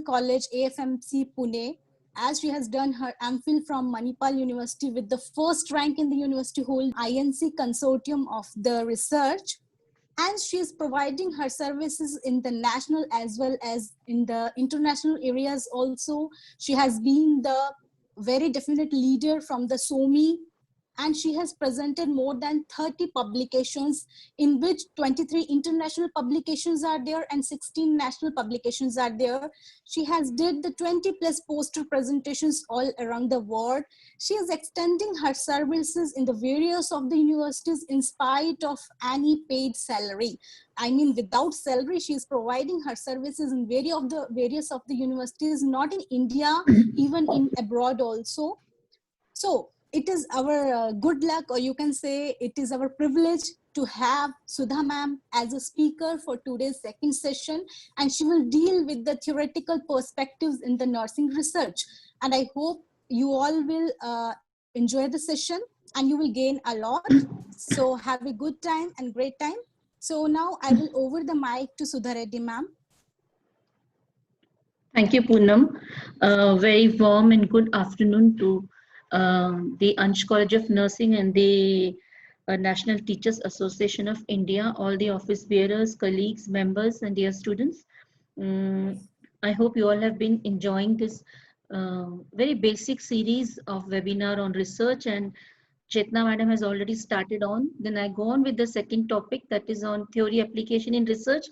College, AFMC Pune, as she has done her MPhil from Manipal University with the first rank in the university whole INC consortium of the research. And she is providing her services in the national as well as in the international areas also. She has been the very definite leader from the SOMI, and she has presented more than 30 publications, in which 23 international publications are there and 16 national publications are there. She has did the 20 plus poster presentations all around the world. She is extending her services in the various of the universities in spite of any paid salary. I mean, without salary, she is providing her services in various of the universities, not in India, even in abroad also. So it is our good luck, or you can say it is our privilege to have Sudha ma'am as a speaker for today's second session, and she will deal with the theoretical perspectives in the nursing research. And I hope you all will enjoy the session and you will gain a lot. So have a good time and great time. So now I will over the mic to Sudha Reddy ma'am. Thank you, Poonam. Very warm and good afternoon to the Ansh College of Nursing and the National Teachers Association of India, all the office bearers, colleagues, members, and dear students. I hope you all have been enjoying this very basic series of webinar on research, and Chetna madam has already started on. Then I go on with the second topic, that is on theory application in research.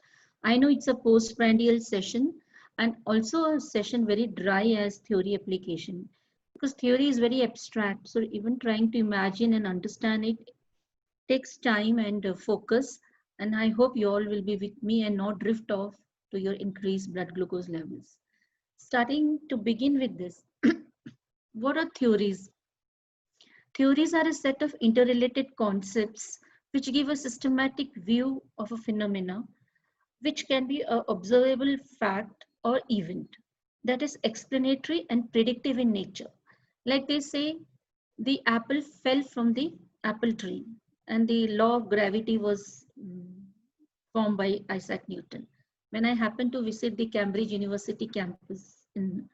I know it's a postprandial session and also a session very dry as theory application, because theory is very abstract. So even trying to imagine and understand it takes time and focus. And I hope you all will be with me and not drift off to your increased blood glucose levels. Starting to begin with this, what are theories? Theories are a set of interrelated concepts which give a systematic view of a phenomena, which can be an observable fact or event that is explanatory and predictive in nature. Like they say, the apple fell from the apple tree and the law of gravity was formed by Isaac Newton. When I happened to visit the Cambridge University campus in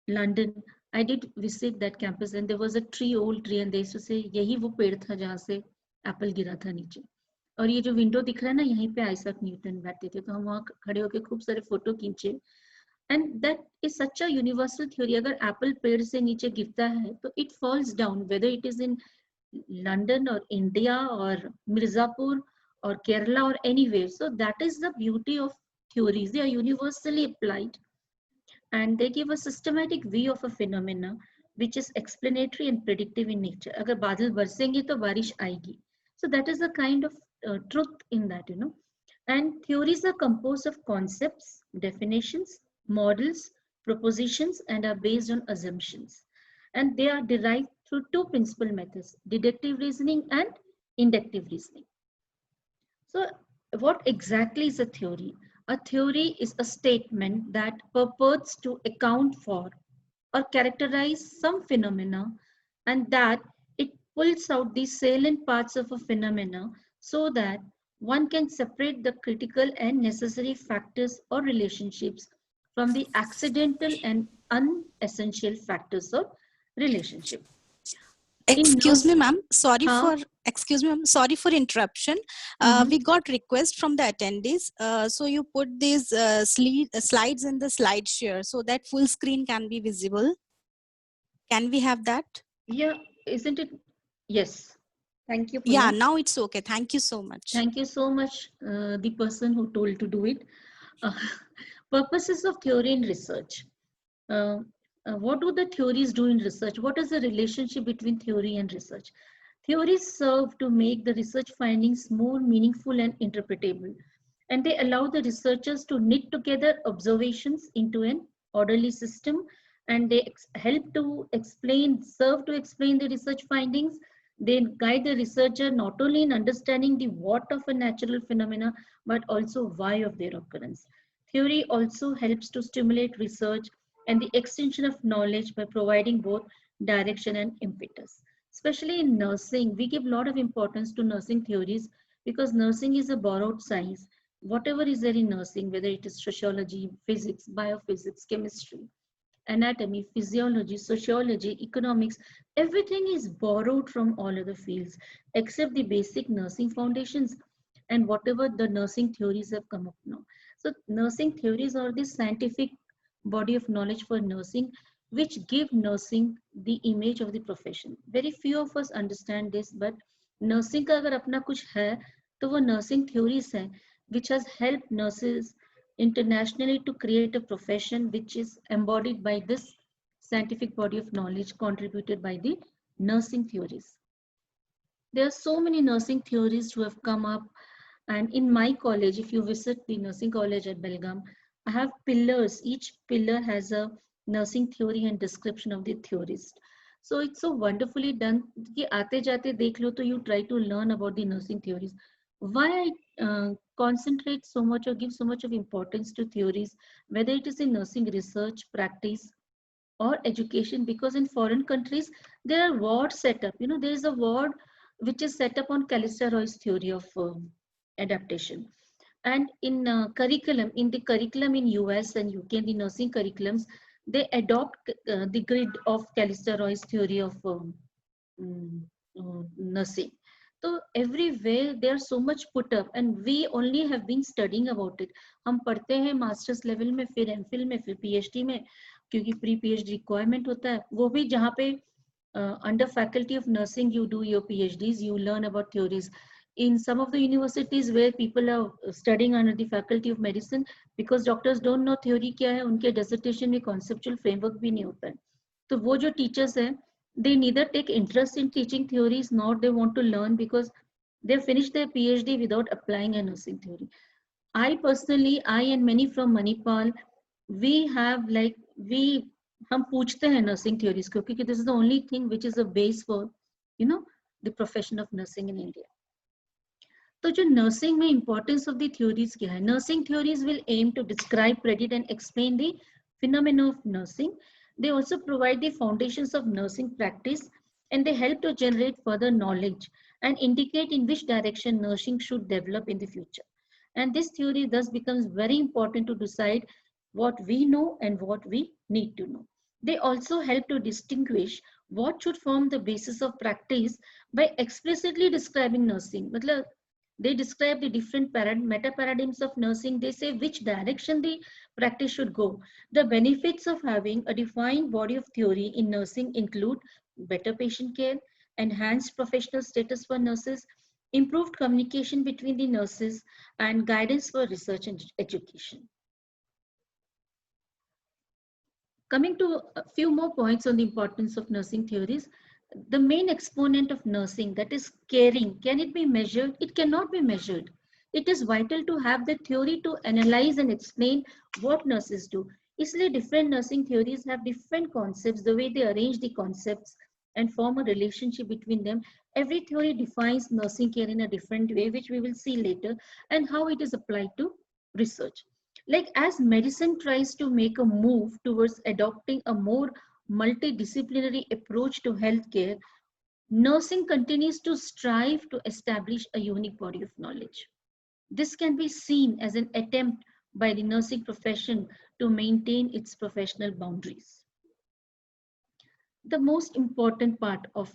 London, I did visit that campus and there was a tree, old tree, and they used to say, यही वो पेड़ था जहाँ से Apple गिरा था नीचे. और ये जो विंडो दिख रहा है ना, यहीं पे आइजैक न्यूटन बैठते थे, तो हम वहाँ खड़े होकर खूब सारे फोटो खींचे. And that is such a universal theory. अगर एप्पल पेड़ से नीचे गिरता है तो it falls down, whether it is in London or India or Mirzapur or Kerala or anywhere. So that is the beauty of theories. They are universally applied and they give a systematic view of a phenomena which is explanatory and predictive in nature. अगर बादल बरसेंगे तो बारिश आएगी. So that is the kind of truth in that, you know. And theories are composed of concepts, definitions, models, propositions, and are based on assumptions. And they are derived through two principal methods, deductive reasoning and inductive reasoning. So what exactly is a theory? A theory is a statement that purports to account for or characterize some phenomena, and that it pulls out the salient parts of a phenomena so that one can separate the critical and necessary factors or relationships from the accidental and unessential factors of relationship. Excuse me, ma'am. Sorry for interruption. We got request from the attendees. So you put these slides in the slide share so that full screen can be visible. Can we have that? Yeah, isn't it? Yes. Thank you. Yeah, now it's okay. Thank you so much. Thank you so much, the person who told to do it. Purposes of theory in research. What do the theories do in research? What is the relationship between theory and research? Theories serve to make the research findings more meaningful and interpretable, and they allow the researchers to knit together observations into an orderly system, and they help to serve to explain the research findings They guide the researcher not only in understanding the what of a natural phenomena, but also why of their occurrence. Theory also helps to stimulate research and the extension of knowledge by providing both direction and impetus. Especially in nursing, we give a lot of importance to nursing theories because nursing is a borrowed science. Whatever is there in nursing, whether it is sociology, physics, biophysics, chemistry, anatomy, physiology, sociology, economics, everything is borrowed from all other fields except the basic nursing foundations and whatever the nursing theories have come up now. So nursing theories are the scientific body of knowledge for nursing which give nursing the image of the profession. Very few of us understand this, but nursing का अगर अपना कुछ है तो वो nursing theories है which has helped nurses internationally to create a profession which is embodied by this scientific body of knowledge contributed by the nursing theories. There are so many nursing theories who have come up, and in my college, if you visit the nursing college at Belgaum, I have pillars. Each pillar has a nursing theory and description of the theorist. So it's so wonderfully done कि आते जाते देख लो तो you try to learn about the nursing theories. Why I concentrate so much or give so much of importance to theories, whether it is in nursing research, practice, or education, because in foreign countries there are wards set up. You know, there is a ward which is set up on Callista Roy's theory of adaptation. And in curriculum, in the curriculum in US and UK, the nursing curriculums, they adopt the grid of Callista Roy's theory of mm, nursing. So everywhere they are so much put up, and we only have been studying about it. हम पढ़ते हैं masters level में, फिर MPhil में, फिर PhD में, क्योंकि pre PhD requirement होता है, वो भी जहाँ पे under faculty of nursing you do your PhDs, you learn about theories. In some of the universities where people are studying under the faculty of medicine, because doctors don't know theory क्या है, उनके dissertation में conceptual framework भी नहीं होता है. तो वो जो teachers हैं, they neither take interest in teaching theories nor they want to learn because they finished their PhD without applying a nursing theory. I personally, I and many from Manipal, we have like, हम पूछते हैं nursing theories को क्योंकि this is the only thing which is a base for, you know, the profession of nursing in India. तो जो nursing में importance of the theories क्या है? Nursing theories will aim to describe, predict and explain the phenomena of nursing. They also provide the foundations of nursing practice and they help to generate further knowledge and indicate in which direction nursing should develop in the future. And this theory thus becomes very important to decide what we know and what we need to know. They also help to distinguish what should form the basis of practice by explicitly describing nursing. मतलब they describe the different meta paradigms of nursing. They say which direction the practice should go. The benefits of having a defined body of theory in nursing include better patient care, enhanced professional status for nurses, improved communication between the nurses, and guidance for research and education. Coming to a few more points on the importance of nursing theories, the main exponent of nursing, that is caring, can it be measured? It cannot be measured. It is vital to have the theory to analyze and explain what nurses do. Isliye different nursing theories have different concepts, the way they arrange the concepts and form a relationship between them. Every theory defines nursing care in a different way, which we will see later, and how it is applied to research. Like as medicine tries to make a move towards adopting a more multidisciplinary approach to healthcare, nursing continues to strive to establish a unique body of knowledge. This can be seen as an attempt by the nursing profession to maintain its professional boundaries. The most important part of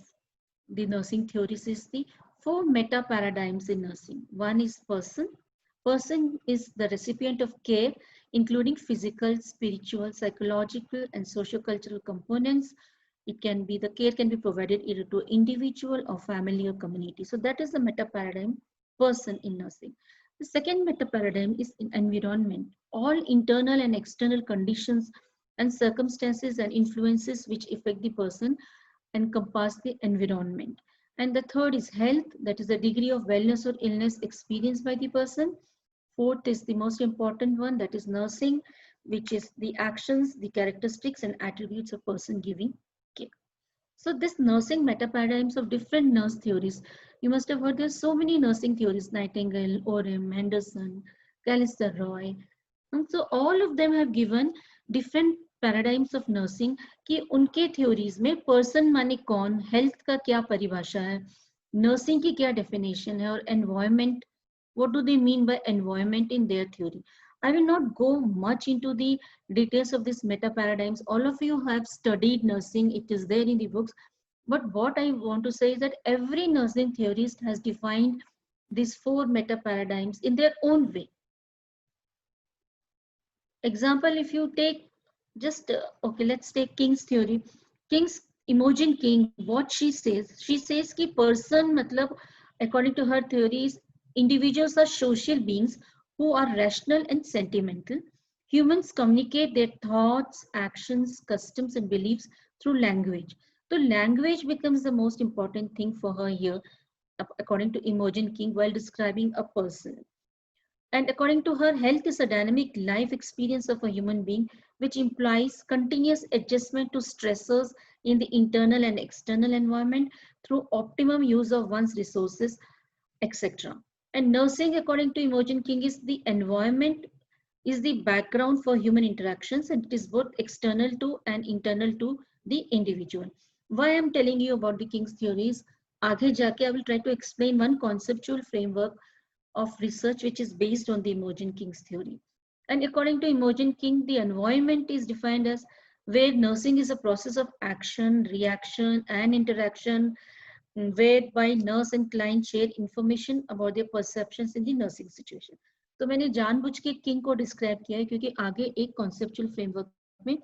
the nursing theories is the four meta paradigms in nursing. One is person. Person is the recipient of care, including physical, spiritual, psychological, and socio-cultural components. It can be, the care can be provided either to individual or family or community. So that is the meta paradigm, person in nursing. The second meta paradigm is in environment. All internal and external conditions and circumstances and influences which affect the person encompass the environment. And the third is health, that is the degree of wellness or illness experienced by the person. Fourth is the most important one, that is nursing, which is the actions, the characteristics and attributes of person giving care. So this nursing meta paradigms of different nurse theories, you must have heard there's so many nursing theories, Nightingale, Orem, Henderson, Callister Roy. And so all of them have given different paradigms of nursing कि उनके theories में person माने कौन, health का क्या परिभाषा है, nursing की क्या definition है और environment, what do they mean by environment in their theory. I will not go much into the details of this meta paradigms. All of you have studied nursing, it is there in the books. But what I want to say is that every nursing theorist has defined these four meta paradigms in their own way. Example, if you take just, okay, let's take King's theory. King's Imogen King, what she says कि person मतलब, according to her theories, individuals are social beings who are rational and sentimental. Humans communicate their thoughts, actions, customs, and beliefs through language. So language becomes the most important thing for her here, according to Imogen King, while describing a person. And according to her, health is a dynamic life experience of a human being, which implies continuous adjustment to stressors in the internal and external environment through optimum use of one's resources, etc. And nursing, according to Imogen King, is the environment, is the background for human interactions, and it is both external to and internal to the individual. Why I'm telling you about the King's theories, आगे जाके I will try to explain one conceptual framework of research which is based on the Imogen King's theory. And according to Imogen King, the environment is defined as where nursing is a process of action, reaction, and interaction, whereby nurse and client share information about their perceptions in the nursing situation. तो मैंने जानबूझ के king को describe किया है क्योंकि आगे एक कॉन्सेप्चुअल फ्रेमवर्क में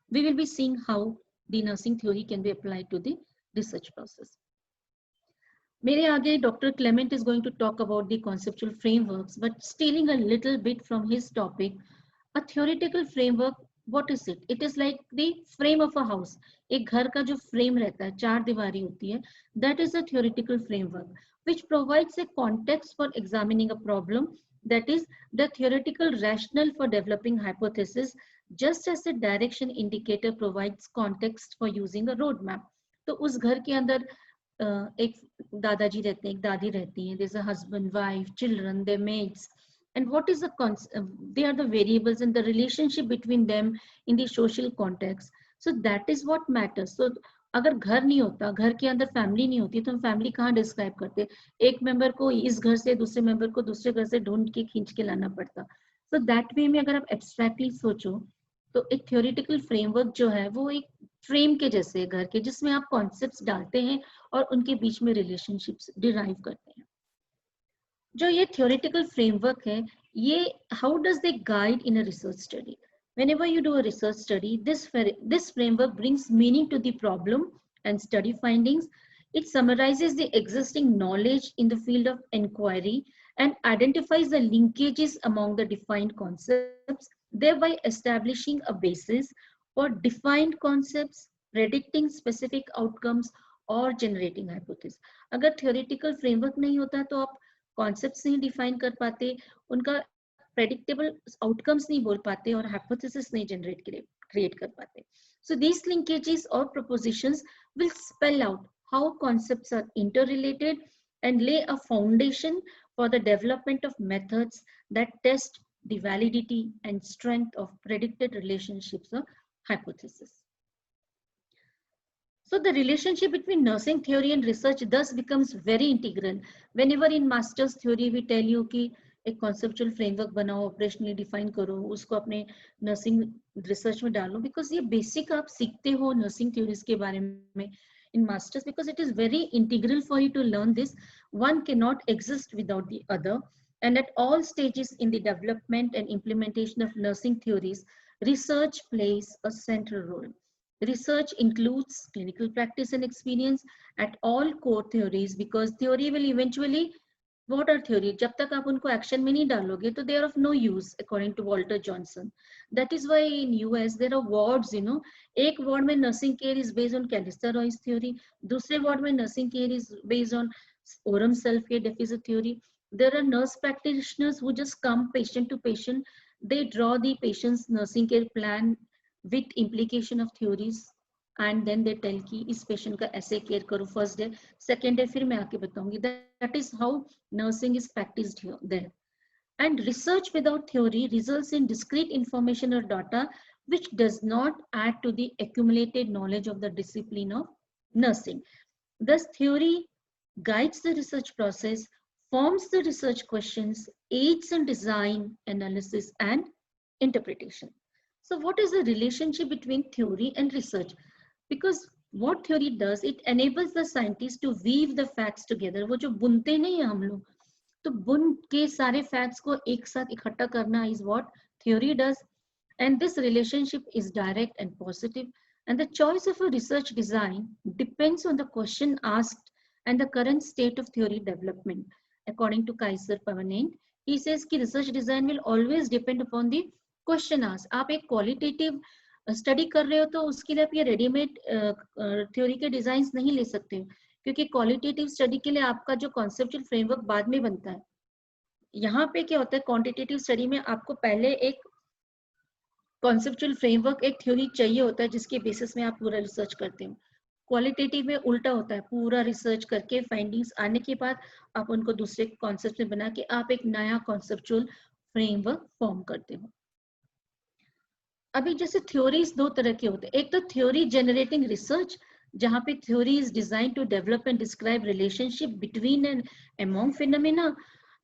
we will be seeing how the nursing theory can be applied to the research process. मेरे आगे Dr. Clement is going to talk about the conceptual frameworks, but stealing a little bit from his topic, a theoretical framework, what is it? It is like the frame of a house. एक घर का जो frame रहता है, चार दीवारी होती है, that is a theoretical framework, which provides a context for examining a problem, that is the theoretical rationale for developing hypothesis, just as the direction indicator provides context for using a roadmap. तो उस घर के अंदर एक दादाजी रहते हैं, एक दादी रहती हैं, there's a husband, wife, children, their mates, and what is the they are the variables and the relationship between them in the social context. So that is what matters. So अगर घर नहीं होता, घर के अंदर फैमिली नहीं होती, तो हम फैमिली कहाँ डिस्क्राइब करते? एक मेंबर को इस घर से दूसरे मेंबर को दूसरे घर से ढूंढ के खींच के लाना पड़ता. So that way में अगर आप एब्स्ट्रैक्टली सोचो तो एक थ्योरेटिकल फ्रेमवर्क जो है वो एक फ्रेम के जैसे घर के, जिसमें आप कॉन्सेप्ट्स डालते हैं और उनके बीच में रिलेशनशिप्स डिराइव करते हैं. जो ये theoretical framework है, ये how does they guide in a research study? Whenever you do a research study, this framework brings meaning to the problem and study findings. It summarizes the existing knowledge in the field of inquiry and identifies the linkages among the defined concepts, thereby establishing a basis for defined concepts, predicting specific outcomes और generating hypothesis. अगर theoretical framework नहीं होता तो आप concepts नहीं define कर पाते, उनका predictable outcomes नहीं बोल पाते और hypothesis नहीं create कर पाते. So these linkages or propositions will spell out how concepts are interrelated and lay a foundation for the development of methods that test the validity and strength of predicted relationships or hypothesis. So the relationship between nursing theory and research thus becomes very integral. Whenever in master's theory we tell you कि एक conceptual framework बनाओ, operationally define करो, उसको अपने nursing research में डालो, because ये basic आप सीखते हो nursing theories के बारे में in masters, because it is very integral for you to learn this. One cannot exist without the other, and at all stages in the development and implementation of nursing theories, research plays a central role. Research includes clinical practice and experience at all core theories, because theory will eventually, what are theory? जब तक आप उनको action में नहीं डालोगे तो they are of no use, according to Walter Johnson. That is why in US there are wards, you know. एक ward में nursing care is based on Callister Roy's theory, दूसरे ward में nursing care is based on Orem self-care deficit theory. There are nurse practitioners who just come patient to patient. They draw the patient's nursing care plan with implication of theories. And then they tell कि इस patient का ऐसे care करो first day, second day फिर मैं आके बताऊंगी. That is how nursing is practised there. And research without theory results in discrete information or data which does not add to the accumulated knowledge of the discipline of nursing. Thus, theory guides the research process, forms the research questions, aids in design, analysis, and interpretation. So, what is the relationship between theory and research? Because what theory does, it enables the scientists to weave the facts together. वो जो बुनते नहीं हैं हम लोग, तो बुन के सारे फैक्ट्स को एक साथ इकट्ठा करना is what theory does. And this relationship is direct and positive. And the choice of a research design depends on the question asked and the current state of theory development. According to Kaiser Permanent, he says कि research design will always depend upon the question asked. आप एक qualitative study कर रहे हो तो उसके लिए आप ये रेडीमेड थ्योरी के डिजाइन नहीं ले सकते हो, क्योंकि क्वालिटेटिव स्टडी के लिए आपका जो कॉन्सेप्चुअल फ्रेमवर्क बाद में बनता है. यहाँ पे क्या होता है, क्वांटिटेटिव स्टडी में आपको पहले एक कॉन्सेप्चुअल फ्रेमवर्क, एक थ्योरी चाहिए होता है जिसके बेसिस में आप पूरा रिसर्च करते हो. क्वालिटेटिव में उल्टा होता है, पूरा रिसर्च करके फाइंडिंग्स आने के बाद आप उनको दूसरे कॉन्सेप्ट में बना के आप एक नया कॉन्सेप्चुअल फ्रेमवर्क फॉर्म करते हो. अभी जैसे थ्योरीज दो तरह के होते हैं. एक तो थ्योरी जनरेटिंग रिसर्च, जहां पे theory is design to develop and describe relationship between and among phenomena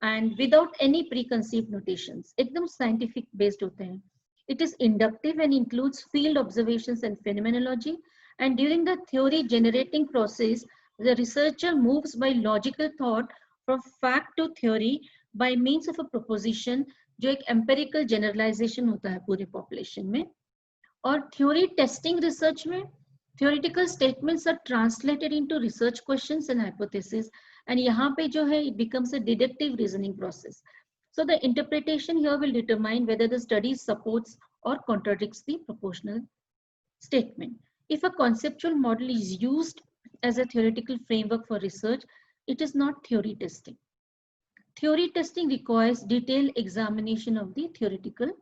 and without any preconceived notations. एकदम साइंटिफिक बेस्ड होते हैं. It is inductive and includes field observations and phenomenology. And during the theory generating process, the researcher moves by logical thought from fact to theory by means of a proposition, जो एक empirical generalization होता है पूरे population में. और theory testing research में theoretical statements are translated into research questions and hypotheses, and यहाँ पे जो है it becomes a deductive reasoning process. So the interpretation here will determine whether the study supports or contradicts the propositional statement. If a conceptual model is used as a theoretical framework for research, it is not theory testing. Theory testing requires detailed examination of the theoretical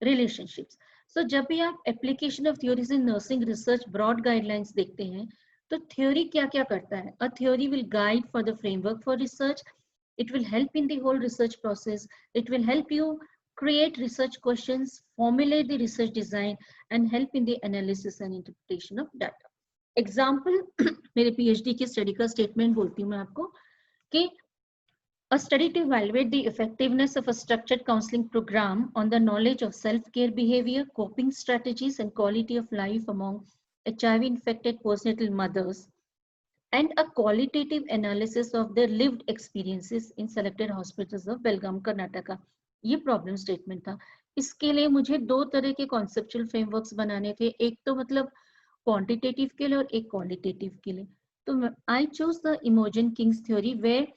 relationships. So जब भी आप application of theories in nursing research broad guidelines देखते हैं, तो theory क्या क्या करता है? A theory will guide for the framework for research. It will help in the whole research process. It will help you create research questions, formulate the research design, and help in the analysis and interpretation of data. Example, मेरे PhD की study का statement बोलती हूँ मैं आपको कि a study to evaluate the effectiveness of a structured counseling program on the knowledge of self-care behavior, coping strategies, and quality of life among HIV-infected postnatal mothers, and a qualitative analysis of their lived experiences in selected hospitals of Belgaum, Karnataka. ये problem statement था. इसके लिए मुझे दो तरह के conceptual frameworks बनाने थे, एक तो मतलब क्वांटिटेटिव के लिए और एक क्वालिटेटिव के लिए. तो I choose the Imogene King's theory where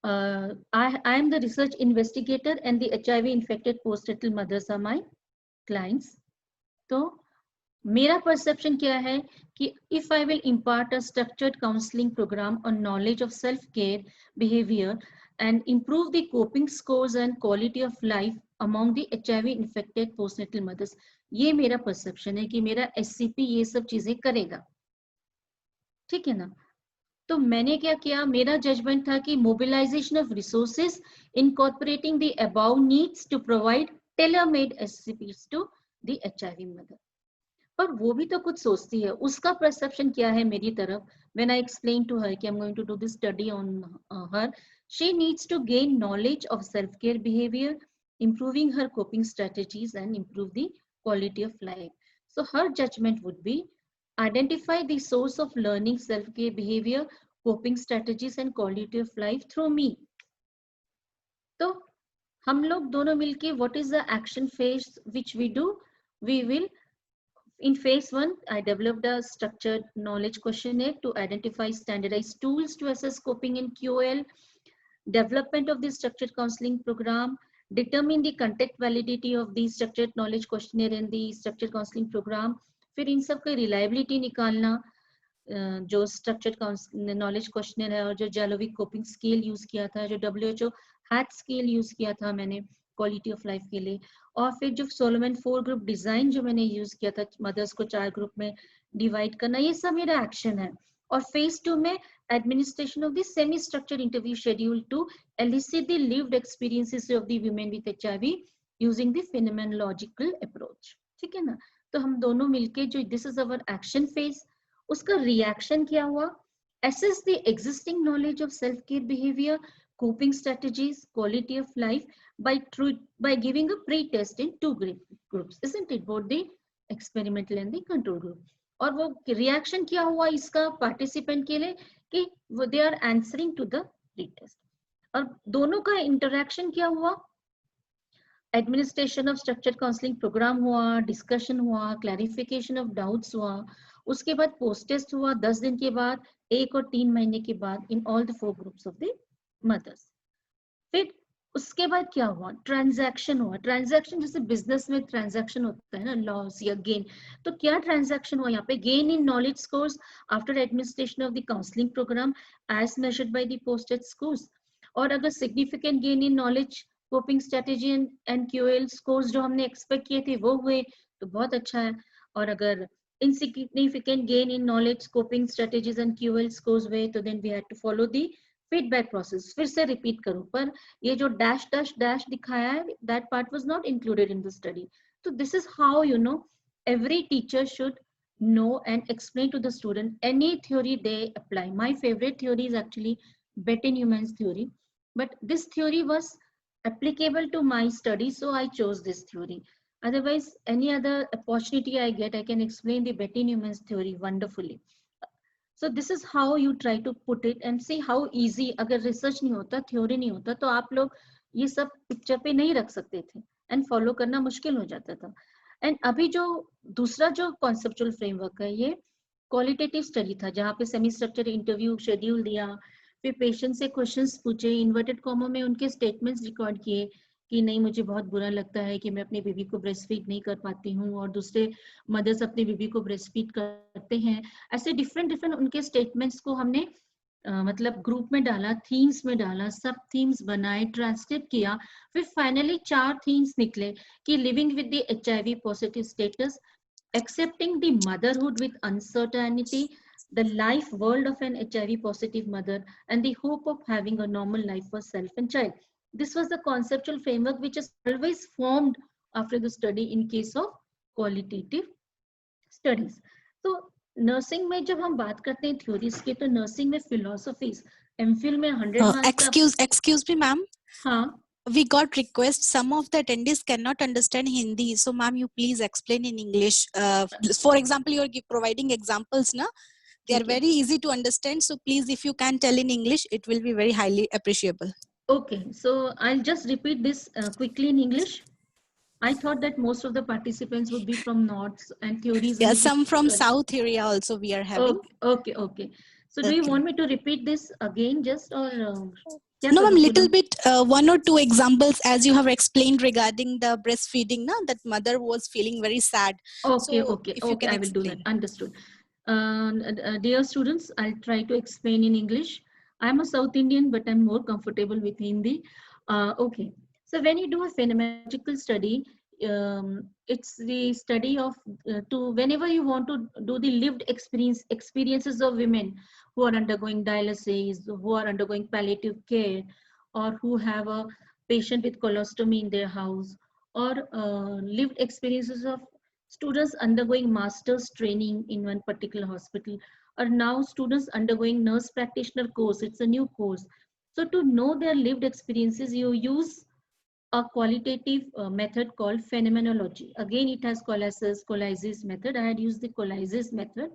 I am the research investigator and the HIV infected postnatal mothers are my clients. तो मेरा परसेप्शन क्या है कि if I will impart a structured counseling program on knowledge of self-care behavior and improve the coping scores and quality of life among the HIV infected postnatal mothers, ये मेरा perception है कि मेरा SCP ये सब चीजें करेगा. ठीक है ना. तो मैंने क्या किया, मेरा जजमेंट था कि mobilisation of resources incorporating the above needs to provide tailor made SCPs to the HIV mother. पर वो भी तो कुछ सोचती है, उसका परसेप्शन क्या है मेरी तरफ. When I explained to her कि I'm going to do this study on her, she needs to gain knowledge of self-care behavior, improving her coping strategies and improve the quality of life. So her judgment would be identify the source of learning self-care behavior, coping strategies and quality of life through me. तो हम लोग दोनों मिलके what is the action phase which we do? We will in phase 1, I developed a structured knowledge questionnaire to identify standardized tools to assess coping in QOL, development of the structured counseling program, determine the content validity of the structured knowledge questionnaire and the structured counseling program. फिर इन सब का reliability निकालना, जो structured knowledge questionnaire है और जो Jalovic coping scale use किया था, जो WHO HAT scale use किया था मैंने, क्वालिटी ऑफ लाइफ के लिए। और फिर जो सोलोमन 4 ग्रुप डिजाइन जो मैंने यूज किया था, मदर्स को 4 ग्रुप में डिवाइड करना, ये सब मेरा एक्शन है। और फेज 2 में administration of the semi-structured interview schedule to elicit the lived experiences of the women with HIV using the phenomenological approach। ठीक है ना? तो हम दोनों मिलके जो this is our action phase, उसका reaction क्या हुआ? Assess the existing knowledge of self-care behavior, coping strategies, quality of life by giving a pre-test in 2 groups, isn't it? Both the experimental and the control group। और वो reaction क्या हुआ इसका participant के लिए कि वो they are answering to the pre-test. और दोनों का इंटरेक्शन क्या हुआ? Administration of structured counselling programme हुआ, डिस्कशन हुआ, क्लैरिफिकेशन ऑफ डाउट्स हुआ, उसके बाद पोस्ट टेस्ट हुआ 10 दिन के बाद, 1 और 3 महीने के बाद in all the 4 groups of the mothers. फिर उसके बाद क्या हुआ? ट्रांजैक्शन हुआ। ट्रांजैक्शन जैसे बिजनेस में ट्रांजैक्शन होता है ना, लॉस या गेन, तो क्या ट्रांजैक्शन हुआ यहाँ पे? Gain in knowledge scores after administration of the counselling programme as measured by the posted scores. और अगर significant gain in knowledge, coping strategy and QL scores जो हमने एक्सपेक्ट किए थे वो हुए तो बहुत अच्छा है। और अगर insignificant gain in knowledge, coping strategies and QL scores हुए तो then we had to follow the feedback process। फिर से रिपीट करूं, पर ये जो डैश डैश डैश दिखाया है, that part was not included in the study। So this is how, you know, every teacher should know and explain to the student any theory they apply। My favorite theory is actually Betty-Newman's theory, but this theory was applicable to my study, so I chose this theory। Otherwise, any other opportunity I get, I can explain the Betty-Newman's theory wonderfully। So this is how you try to put it and see how easy। अगर research नहीं होता, theory नहीं होता, तो आप लोग ये सब picture पे नहीं रख सकते थे and follow करना मुश्किल हो जाता था। And अभी जो दूसरा जो conceptual framework है, ये qualitative study था, जहाँ पे semi structured interview schedule दिया, फिर पेशेंट से क्वेश्चंस पूछे, इन्वर्टेड कॉमा में उनके स्टेटमेंट्स रिकॉर्ड किए कि नहीं मुझे बहुत बुरा लगता है कि मैं अपने बेबी को ब्रेस्ट फीड नहीं कर पाती हूँ और दूसरे मदर्स अपने बेबी को ब्रेस्ट फीड करते हैं। ऐसे डिफरेंट डिफरेंट उनके स्टेटमेंट्स को हमने मतलब ग्रुप में डाला, थीम्स में डाला, सब थीम्स बनाए, ट्रांसलेट किया, फिर फाइनली 4 थीम्स निकले कि living with the HIV positive status, accepting the motherhood with uncertainty, the life world of an HIV positive mother, and the hope of having a normal life for self and child। This was the conceptual framework which is always formed after the study in case of qualitative studies। तो nursing में जब हम बात करते हैं theories की, तो nursing में फिलोसफीज एमफिल में 100 मार्क्स excuse me ma'am, हाँ we got request, some of the attendees cannot understand Hindi, so ma'am you please explain in English। For example, you are providing examples na, they are very easy to understand, so please if you can tell in English it will be very highly appreciable। Okay, so I'll just repeat this quickly in English। I thought that most of the participants would be from north and theories Yeah, will some be from south area also we are having। Okay, so do you want me to repeat this again just or no ma'am, little bit 1 or 2 examples as you have explained regarding the breastfeeding na, that mother was feeling very sad। Okay, so okay, if you can I will do that, explain। understood। Dear students, I'll try to explain in English। I'm a South Indian but I'm more comfortable with Hindi। Okay, so when you do a phenomenological study, it's the study of whenever you want to do the lived experiences of women who are undergoing dialysis, who are undergoing palliative care, or who have a patient with colostomy in their house, or lived experiences of students undergoing master's training in one particular hospital, or now students undergoing nurse practitioner course, it's a new course। So to know their lived experiences, you use a qualitative method called phenomenology। Again, it has Collasis method. I had used the Collasis method।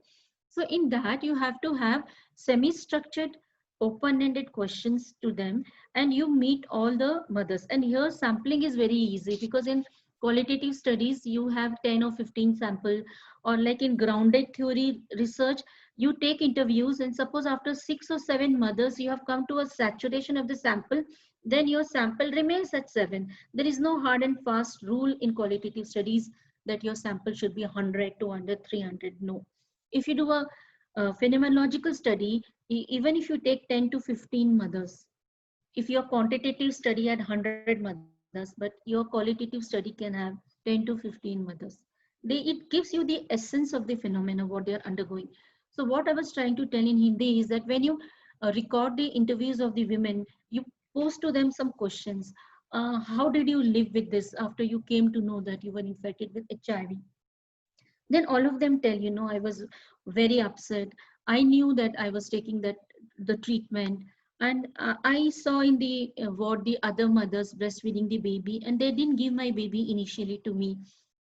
So in that, you have to have semi-structured, open-ended questions to them, and you meet all the mothers। And here sampling is very easy because in qualitative studies, you have 10 or 15 sample, or like in grounded theory research, you take interviews, and suppose after 6 or 7 mothers, you have come to a saturation of the sample, then your sample remains at 7। There is no hard and fast rule in qualitative studies that your sample should be 100, 200, 300, no। If you do a phenomenological study, even if you take 10 to 15 mothers, if your quantitative study had 100 mothers, but your qualitative study can have 10 to 15 mothers. It gives you the essence of the phenomena, what they are undergoing. So what I was trying to tell in Hindi is that when you record the interviews of the women, you pose to them some questions. How did you live with this after you came to know that you were infected with HIV? Then all of them tell, I was very upset. I knew that I was taking the treatment, and I saw in the ward the other mothers breastfeeding the baby, and they didn't give my baby initially to me.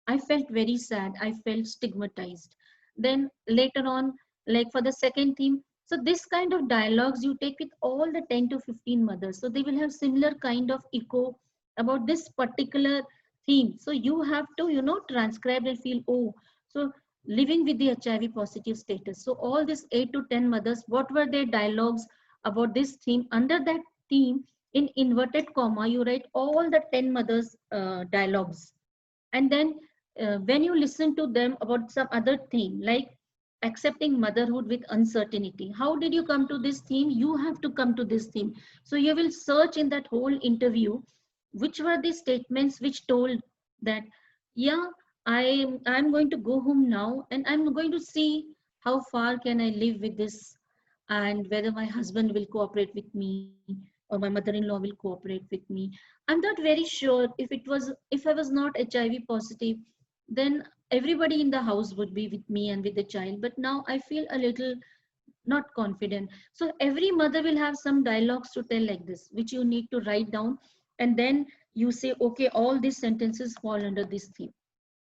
I felt very sad. I felt stigmatized. Then later on, like for the second theme, so this kind of dialogues you take with all the 10 to 15 mothers. So they will have similar kind of echo about this particular theme. So you have to, transcribe and feel, oh, so living with the HIV positive status. So all these 8 to 10 mothers, what were their dialogues about this theme? Under that theme, in inverted comma, you write all the 10 mothers dialogues. And then when you listen to them about some other theme, like accepting motherhood with uncertainty, how did you come to this theme? You have to come to this theme. So you will search in that whole interview, which were the statements which told that, yeah, I'm going to go home now, and I'm going to see how far can I live with this, and whether my husband will cooperate with me or my mother-in-law will cooperate with me. I'm not very sure. If I was not HIV positive, then everybody in the house would be with me and with the child. But now I feel a little not confident. So every mother will have some dialogues to tell like this, which you need to write down. And then you say, okay, all these sentences fall under this theme.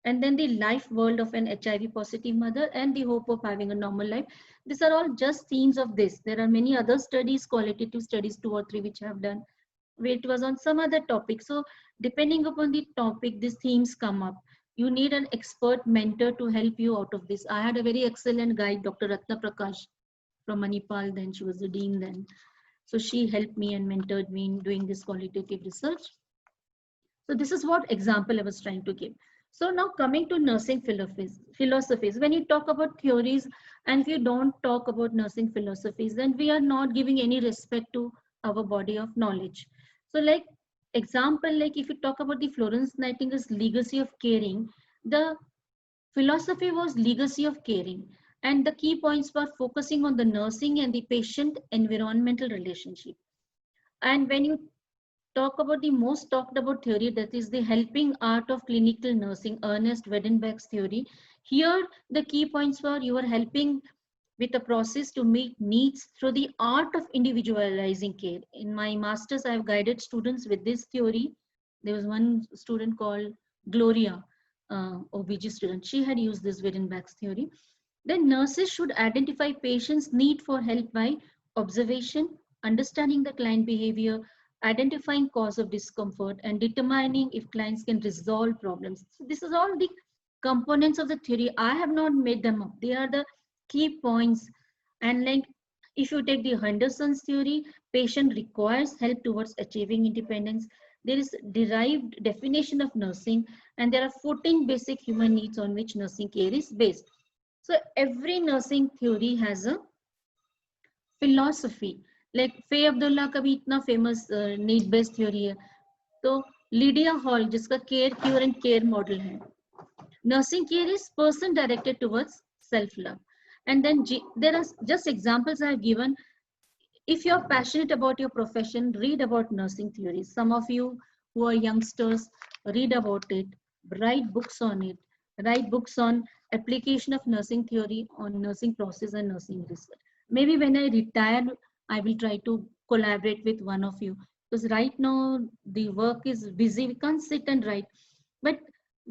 And then the life world of an HIV positive mother and the hope of having a normal life. These are all just themes of this. There are many other studies, qualitative studies, 2 or 3, which I have done, where it was on some other topic. So depending upon the topic, these themes come up. You need an expert mentor to help you out of this. I had a very excellent guide, Dr. Ratna Prakash from Manipal then. She was the dean then. So she helped me and mentored me in doing this qualitative research. So this is what example I was trying to give. So now coming to nursing philosophies, when you talk about theories and if you don't talk about nursing philosophies, then we are not giving any respect to our body of knowledge. So like example, like if you talk about the Florence Nightingale's legacy of caring, the philosophy was legacy of caring. And the key points were focusing on the nursing and the patient environmental relationship. And when you talk about the most talked about theory, that is the helping art of clinical nursing, Ernest Weidenbach's theory. Here, the key points were you are helping with a process to meet needs through the art of individualizing care. In my master's, I have guided students with this theory. There was one student called Gloria, OBG student. She had used this Weidenbach's theory. Then nurses should identify patients' need for help by observation, understanding the client behavior, identifying cause of discomfort, and determining if clients can resolve problems. So this is all the components of the theory. I have not made them up. They are the key points. And like if you take the Henderson's theory, patient requires help towards achieving independence. There is derived definition of nursing, and there are 14 basic human needs on which nursing care is based. So every nursing theory has a philosophy. Like फे अब्दुल्ला का भी इतना famous need based theory है. तो Lydia hall जिसका care cure and care model है. Nursing care is person directed towards self love. And then there are just examples I have given. If you're passionate about your profession, read about nursing theories. Some of you who are youngsters, read about it, write books on it, write books on application of nursing theory on nursing process and nursing research. Maybe when I retire, I will try to collaborate with one of you, because right now the work is busy. We can't sit and write, but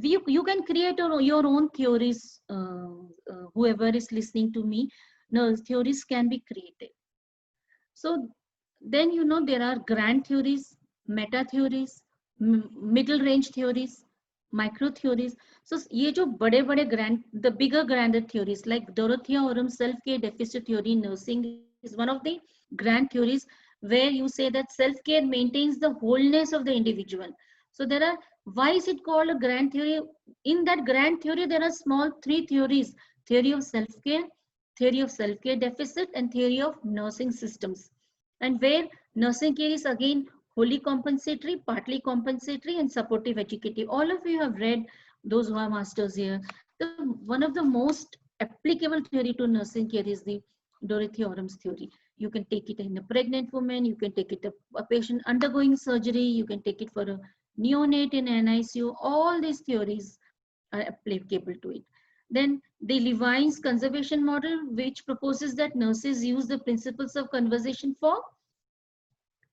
you can create your own theories. Whoever is listening to me, no, theories can be created. So then there are grand theories, meta theories, middle range theories, micro theories. So ये जो बड़े grand, the bigger grander theories like Dorothea Oram self-care deficit theory in nursing is one of the grand theories where you say that self-care maintains the wholeness of the individual. So there are, why is it called a grand theory? In that grand theory, there are small 3 theories: theory of self-care, theory of self-care deficit, and theory of nursing systems. And where nursing care is again wholly compensatory, partly compensatory, and supportive educative. All of you have read, those who are masters here. One of the most applicable theory to nursing care is the Dorothy Orum's theory. You can take it in a pregnant woman, you can take it a patient undergoing surgery, you can take it for a neonate in NICU. All these theories are applicable to it. Then the Levine's conservation model, which proposes that nurses use the principles of conservation for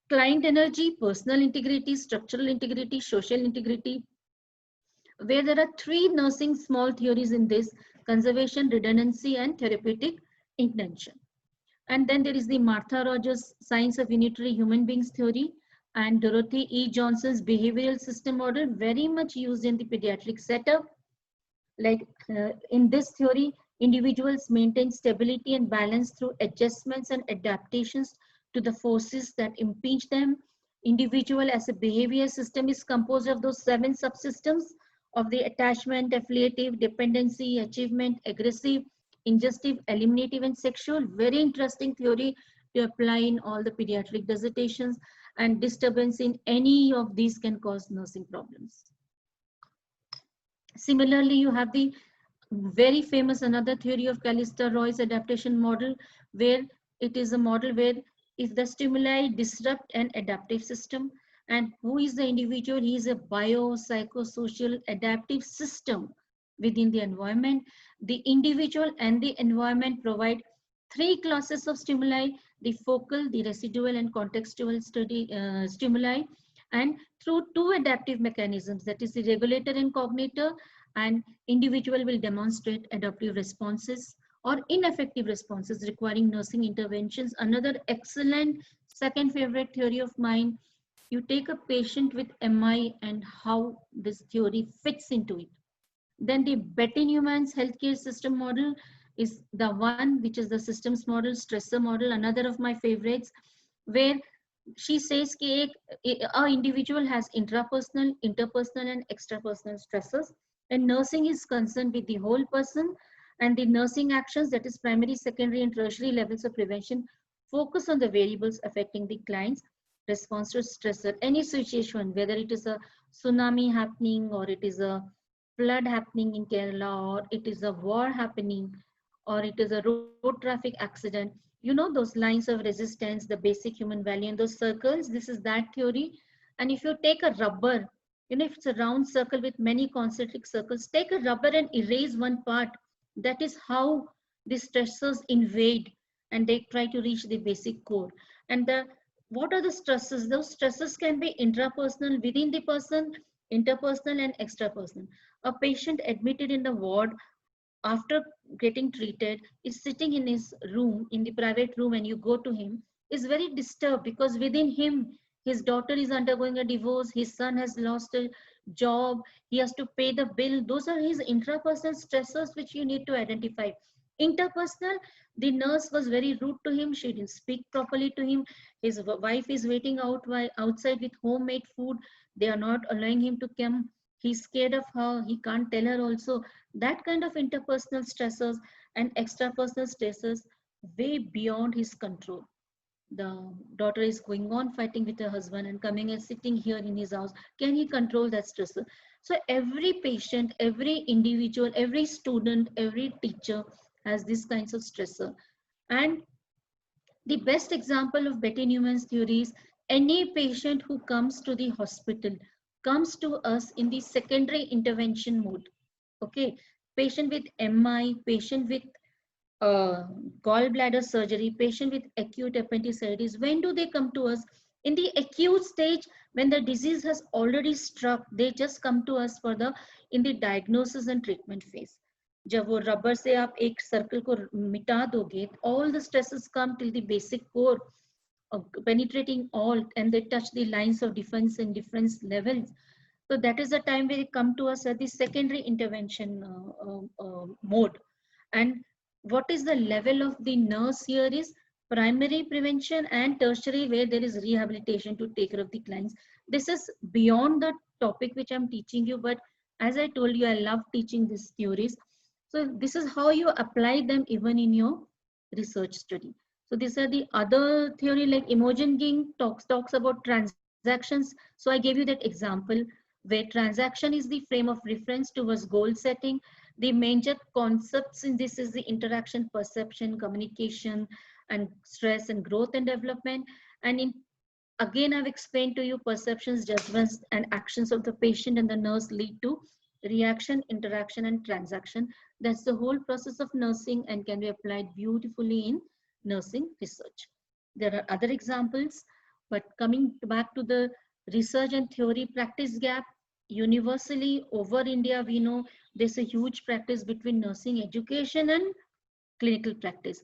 client energy, personal integrity, structural integrity, social integrity, where there are three nursing small theories in this: conservation, redundancy, and therapeutic intention. And then there is the Martha Rogers Science of Unitary Human Beings theory and Dorothy E. Johnson's behavioral system model, very much used in the pediatric setup. Like in this theory, individuals maintain stability and balance through adjustments and adaptations to the forces that impinge them. Individual as a behavior system is composed of those 7 subsystems of the attachment, affiliative, dependency, achievement, aggressive, ingestive, eliminative, and sexual. Very interesting theory to apply in all the pediatric dissertations, and disturbance in any of these can cause nursing problems. Similarly, you have the very famous another theory of Callista Roy's adaptation model, where it is a model where if the stimuli disrupt an adaptive system, and who is the individual? He is a biopsychosocial adaptive system within the environment. The individual and the environment provide 3 classes of stimuli: the focal, the residual, and contextual stimuli, and through 2 adaptive mechanisms, that is the regulator and cognitor, and individual will demonstrate adaptive responses or ineffective responses requiring nursing interventions. Another excellent second favorite theory of mine, you take a patient with MI and how this theory fits into it. Then the Betty Newman's healthcare system model is the one which is the systems model, stressor model, another of my favorites, where she says that an individual has intrapersonal, interpersonal, and extrapersonal stressors, and nursing is concerned with the whole person, and the nursing actions, that is primary, secondary, and tertiary levels of prevention, focus on the variables affecting the client's response to stressor. Any situation, whether it is a tsunami happening, or it is a flood happening in Kerala, or it is a war happening, or it is a road traffic accident, you know those lines of resistance, the basic human value, and those circles, this is that theory. And if you take a rubber, you know, if it's a round circle with many concentric circles, take a rubber and erase one part. That is how the stressors invade and they try to reach the basic core. And what are the stresses? Those stresses can be intrapersonal, within the person, interpersonal, and extrapersonal. A patient admitted in the ward after getting treated is sitting in his room, in the private room, and you go to him, is very disturbed because within him, his daughter is undergoing a divorce, his son has lost a job, he has to pay the bill. Those are his intrapersonal stressors which you need to identify. Interpersonal, the nurse was very rude to him, she didn't speak properly to him, his wife is waiting outside with homemade food, they are not allowing him to come, he's scared of her, he can't tell her also. That kind of interpersonal stressors and extrapersonal stressors way beyond his control. The daughter is going on fighting with her husband and coming and sitting here in his house. Can he control that stressor? So every patient, every individual, every student, every teacher has these kinds of stressor. And the best example of Betty Newman's theory is any patient who comes to the hospital comes to us in the secondary intervention mode. Okay, patient with MI, patient with gallbladder surgery, patient with acute appendicitis, when do they come to us? In the acute stage, when the disease has already struck, they just come to us for the in the diagnosis and treatment phase. जब वो rubber से आप एक circle को मिटा दोगे, all the stresses come till the basic core, penetrating all, and they touch the lines of defense in different levels. So that is the time where they come to us at the secondary intervention mode. And what is the level of the nurse here is primary prevention and tertiary, where there is rehabilitation to take care of the clients. This is beyond the topic which I'm teaching you, but as I told you, I love teaching these theories. So this is how you apply them even in your research study. So these are the other theory, like Imogen Ging talks about transition transactions. So I gave you that example where transaction is the frame of reference towards goal setting. The major concepts in this is the interaction, perception, communication, and stress and growth and development. And in again, I've explained to you perceptions, judgments, and actions of the patient and the nurse lead to reaction, interaction, and transaction. That's the whole process of nursing and can be applied beautifully in nursing research. There are other examples, but coming back to the research and theory practice gap, universally over India, we know there's a huge practice between nursing education and clinical practice.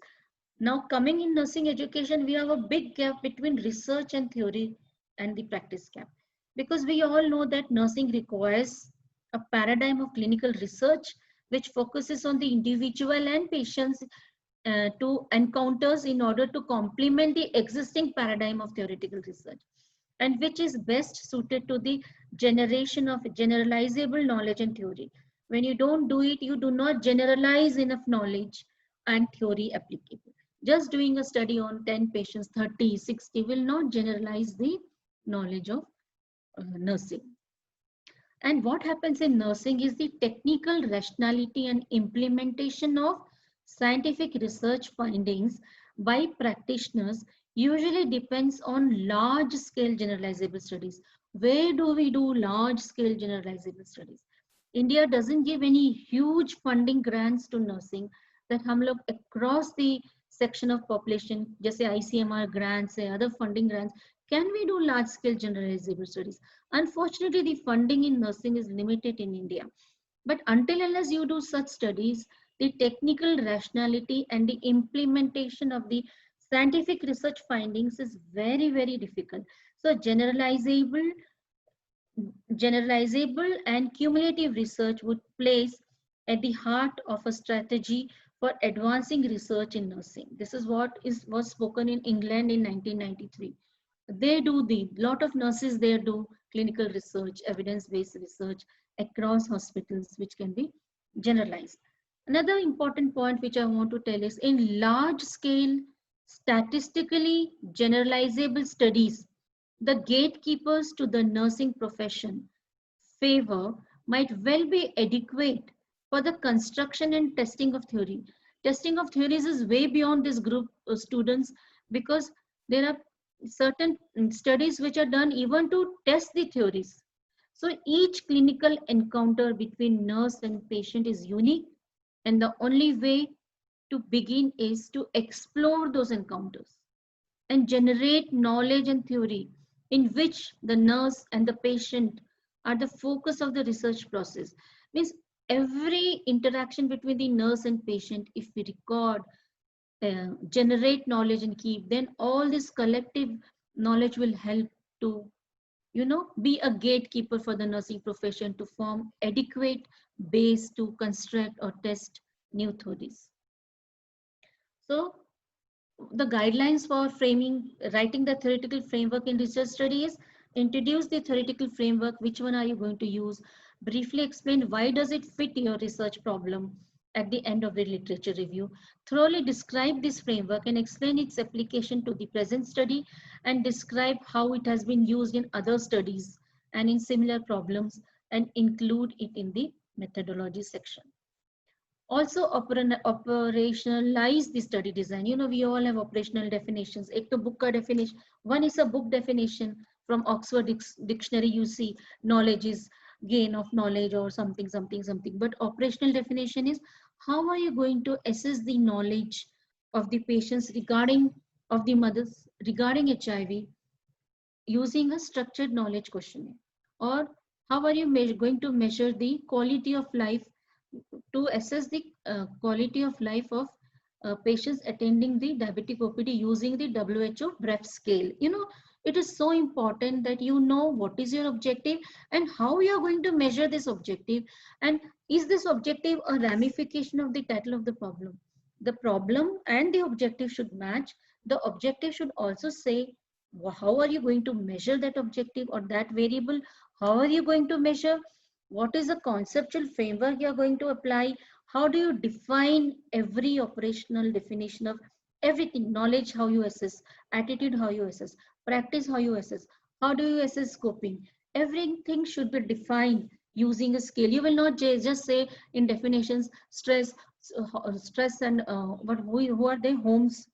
Now, coming in nursing education, we have a big gap between research and theory and the practice gap. Because we all know that nursing requires a paradigm of clinical research which focuses on the individual and patients to encounters in order to complement the existing paradigm of theoretical research, and which is best suited to the generation of generalizable knowledge and theory. When you don't do it, you do not generalize enough knowledge and theory applicable. Just doing a study on 10 patients, 30, 60 will not generalize the knowledge of nursing. And what happens in nursing is the technical rationality and implementation of scientific research findings by practitioners usually depends on large scale generalizable studies. Where do we do large scale generalizable studies? India doesn't give any huge funding grants to nursing that हम लोग across the section of population जैसे ICMR grants या other funding grants, can we do large scale generalizable studies? Unfortunately, the funding in nursing is limited in India. But until unless you do such studies, the technical rationality and the implementation of the scientific research findings is very, very difficult. So generalizable and cumulative research would place at the heart of a strategy for advancing research in nursing. This is what was spoken in England in 1993. They do lot of nurses there do clinical research, evidence-based research across hospitals, which can be generalized. Another important point which I want to tell is in large scale, statistically generalizable studies, the gatekeepers to the nursing profession favor might well be adequate for the construction and testing of theory. Testing of theories is way beyond this group of students because there are certain studies which are done even to test the theories. So each clinical encounter between nurse and patient is unique, and the only way to begin is to explore those encounters and generate knowledge and theory in which the nurse and the patient are the focus of the research process. Means every interaction between the nurse and patient, if we record, generate knowledge and keep, then all this collective knowledge will help to, be a gatekeeper for the nursing profession to form adequate base to construct or test new theories. So the guidelines for writing the theoretical framework in research study is introduce the theoretical framework. Which one are you going to use? Briefly explain why does it fit your research problem at the end of the literature review. Thoroughly describe this framework and explain its application to the present study and describe how it has been used in other studies and in similar problems and include it in the methodology section. Also operationalize the study design. We all have operational definitions. Ek to book ka definition. One is a book definition from Oxford Dictionary. You see knowledge is gain of knowledge or something. But operational definition is how are you going to assess the knowledge of the patients of the mothers regarding HIV using a structured knowledge questionnaire? Or how are you going to measure the quality of life to assess the quality of life of patients attending the diabetic OPD using the WHO BREF scale? It is so important that you know what is your objective and how you are going to measure this objective, and is this objective a ramification of the title of the problem? The problem and the objective should match. The objective should also say how are you going to measure that objective or that variable? How are you going to measure? What is the conceptual framework you are going to apply? How do you define every operational definition of everything? Knowledge, how you assess; attitude, how you assess; practice, how you assess; How do you assess coping? Everything should be defined using a scale. You will not just say in definitions stress, stress and but who are they? Holmes,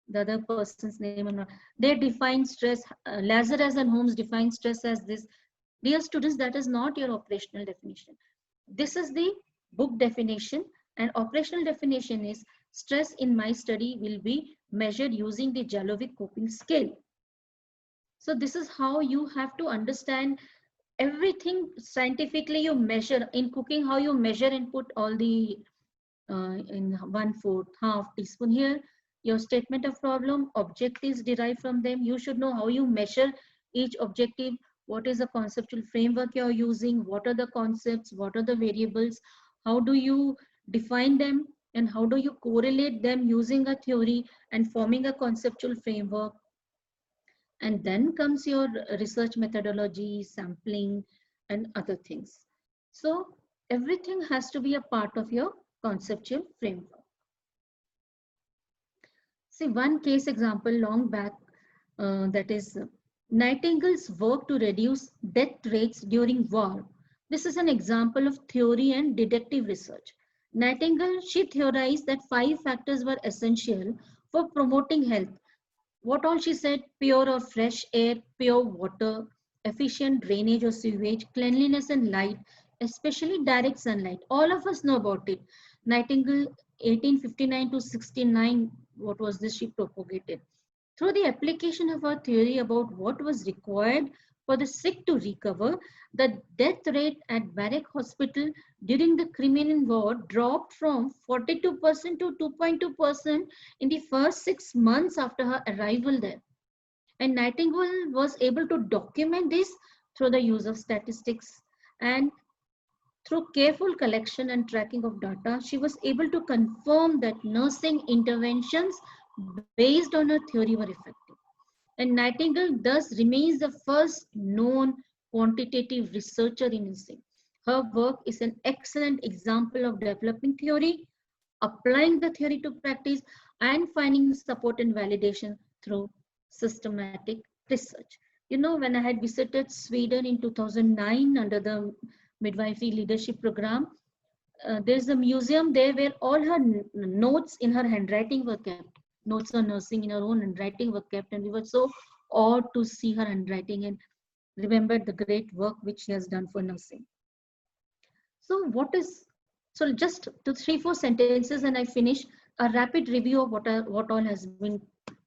the other person's name, and they define stress. Lazarus and Holmes define stress as this. Dear students, that is not your operational definition. This is the book definition, and operational definition is stress in my study will be measured using the Jalovic coping scale. So this is how you have to understand everything scientifically. You measure in cooking, how you measure and put all the in 1/4 half teaspoon here. Your statement of problem, objectives derived from them. You should know how you measure each objective. What is the conceptual framework you're using? What are the concepts? What are the variables? How do you define them? And how do you correlate them using a theory and forming a conceptual framework? And then comes your research methodology, sampling, and other things. So everything has to be a part of your conceptual framework. See, one case example long back, that is Nightingale's work to reduce death rates during war. This is an example of theory and deductive research. Nightingale, she theorized that 5 factors were essential for promoting health. What all she said? Pure or fresh air, pure water, efficient drainage or sewage, cleanliness and light, especially direct sunlight. All of us know about it. Nightingale, 1859 to 69, what was this she propagated? Through the application of her theory about what was required for the sick to recover, the death rate at Barrack Hospital during the Crimean War dropped from 42% to 2.2% in the first 6 months after her arrival there. And Nightingale was able to document this through the use of statistics, and through careful collection and tracking of data, she was able to confirm that nursing interventions based on her theory were effective. And Nightingale thus remains the first known quantitative researcher in nursing. Her work is an excellent example of developing theory, applying the theory to practice, and finding support and validation through systematic research. You know, when I had visited Sweden in 2009 under the midwifery leadership program, there's a museum there where all her notes in her handwriting were kept. Notes on nursing in her own handwriting were kept, and we were so awed to see her handwriting and remembered the great work which she has done for nursing. So so just 3-4 sentences and I finish. A rapid review of what all has been